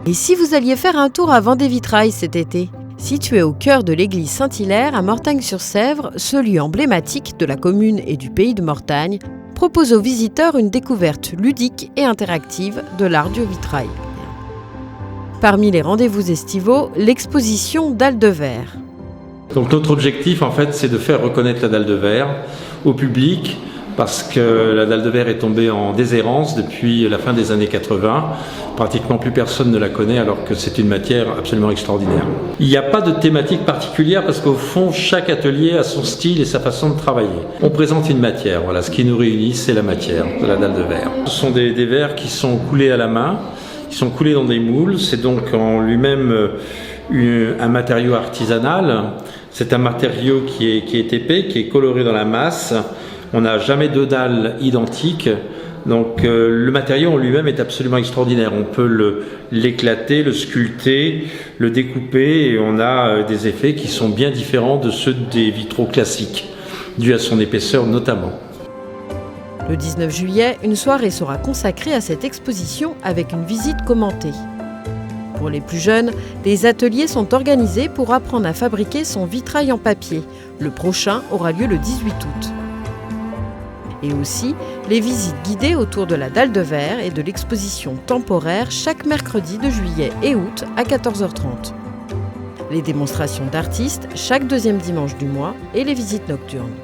Et si vous alliez faire un tour à Vendée-Vitrail cet été ? Situé au cœur de l'église Saint-Hilaire à Mortagne-sur-Sèvre, ce lieu emblématique de la commune et du pays de Mortagne propose aux visiteurs une découverte ludique et interactive de l'art du vitrail. Parmi les rendez-vous estivaux, l'exposition Dalles de verre. Donc notre objectif en fait c'est de faire reconnaître la dalle de verre au public parce que la dalle de verre est tombée en déshérence depuis la fin des années 80. Pratiquement plus personne ne la connaît alors que c'est une matière absolument extraordinaire. Il n'y a pas de thématique particulière parce qu'au fond chaque atelier a son style et sa façon de travailler. On présente une matière, voilà, ce qui nous réunit c'est la matière de la dalle de verre. Ce sont des verres qui sont coulés à la main, qui sont coulés dans des moules, c'est donc en lui-même un matériau artisanal. C'est un matériau qui est épais, qui est coloré dans la masse. On n'a jamais deux dalles identiques. Donc le matériau en lui-même est absolument extraordinaire. On peut l'éclater, le sculpter, le découper et on a des effets qui sont bien différents de ceux des vitraux classiques, dus à son épaisseur notamment. Le 19 juillet, une soirée sera consacrée à cette exposition avec une visite commentée. Pour les plus jeunes, les ateliers sont organisés pour apprendre à fabriquer son vitrail en papier. Le prochain aura lieu le 18 août. Et aussi, les visites guidées autour de la dalle de verre et de l'exposition temporaire chaque mercredi de juillet et août à 14h30. Les démonstrations d'artistes chaque deuxième dimanche du mois et les visites nocturnes.